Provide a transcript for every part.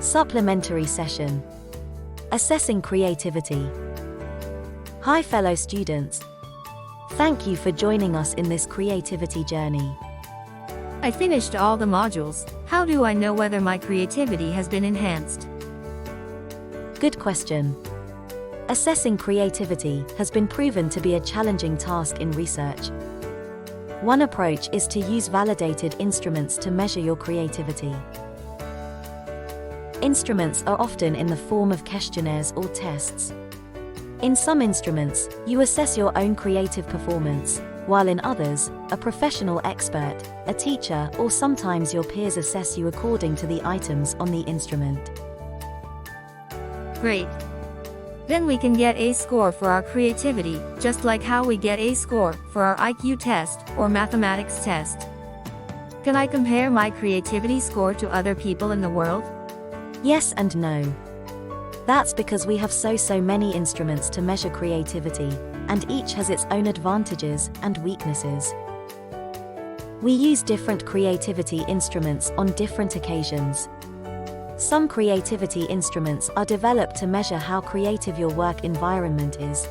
Supplementary session. Assessing creativity. Hi fellow students. Thank you for joining us in this creativity journey. I finished all the modules. How do I know whether my creativity has been enhanced? Good question. Assessing creativity has been proven to be a challenging task in research. One approach is to use validated instruments to measure your creativity. Instruments are often in the form of questionnaires or tests. In some instruments, you assess your own creative performance, while in others, a professional expert, a teacher, or sometimes your peers assess you according to the items on the instrument. Great. Then we can get a score for our creativity, just like how we get a score for our IQ test or mathematics test. Can I compare my creativity score to other people in the world? Yes and no. That's because we have so many instruments to measure creativity, and each has its own advantages and weaknesses. We use different creativity instruments on different occasions. Some creativity instruments are developed to measure how creative your work environment is.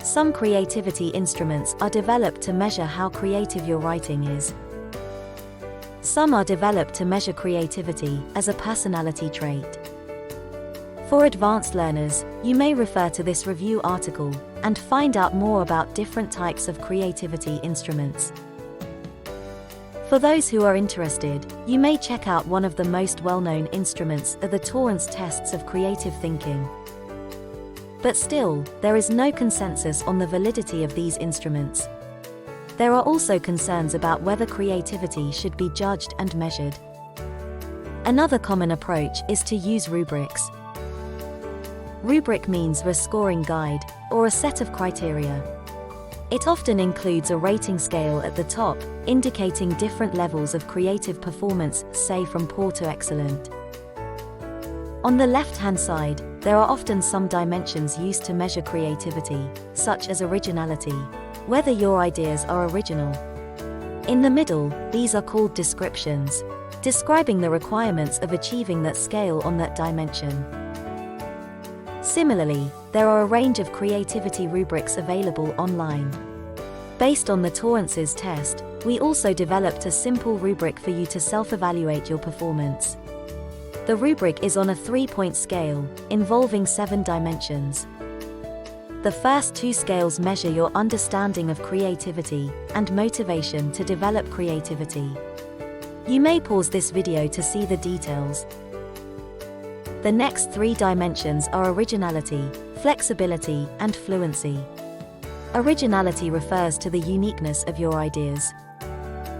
Some creativity instruments are developed to measure how creative your writing is. Some are developed to measure creativity as a personality trait. For advanced learners, you may refer to this review article and find out more about different types of creativity instruments. For those who are interested, you may check out one of the most well-known instruments are the Torrance tests of creative thinking. But still, there is no consensus on the validity of these instruments. There are also concerns about whether creativity should be judged and measured. Another common approach is to use rubrics. Rubric means a scoring guide, or a set of criteria. It often includes a rating scale at the top, indicating different levels of creative performance, say from poor to excellent. On the left-hand side, there are often some dimensions used to measure creativity, such as originality, whether your ideas are original. In the middle, these are called descriptions, describing the requirements of achieving that scale on that dimension. Similarly, there are a range of creativity rubrics available online. Based on the Torrance's test, we also developed a simple rubric for you to self-evaluate your performance. The rubric is on a 3-point scale, involving 7 dimensions. The first 2 scales measure your understanding of creativity and motivation to develop creativity. You may pause this video to see the details. The next 3 dimensions are originality, flexibility, and fluency. Originality refers to the uniqueness of your ideas.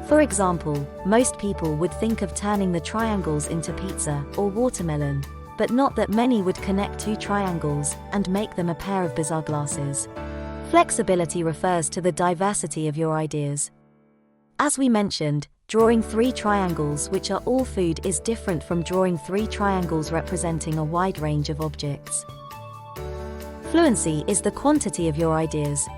For example, most people would think of turning the triangles into pizza or watermelon, but not that many would connect 2 triangles and make them a pair of bizarre glasses. Flexibility refers to the diversity of your ideas. As we mentioned, drawing 3 triangles which are all food is different from drawing 3 triangles representing a wide range of objects. Fluency is the quantity of your ideas.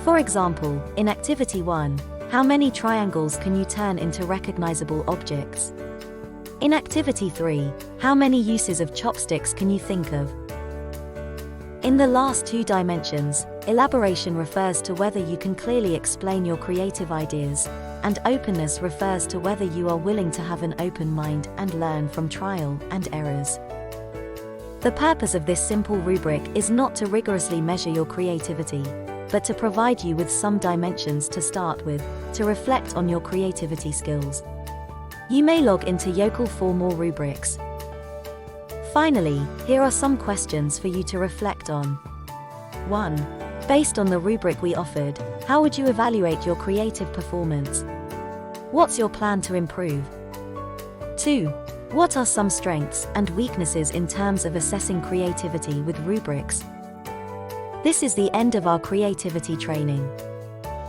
For example, in Activity 1, how many triangles can you turn into recognizable objects? In Activity 3, how many uses of chopsticks can you think of? In the last 2 dimensions, elaboration refers to whether you can clearly explain your creative ideas, and openness refers to whether you are willing to have an open mind and learn from trial and errors. The purpose of this simple rubric is not to rigorously measure your creativity, but to provide you with some dimensions to start with, to reflect on your creativity skills. You may log into Yokel for more rubrics. Finally, here are some questions for you to reflect on. 1. Based on the rubric we offered, how would you evaluate your creative performance? What's your plan to improve? 2. What are some strengths and weaknesses in terms of assessing creativity with rubrics? This is the end of our creativity training.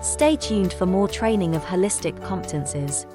Stay tuned for more training of holistic competencies.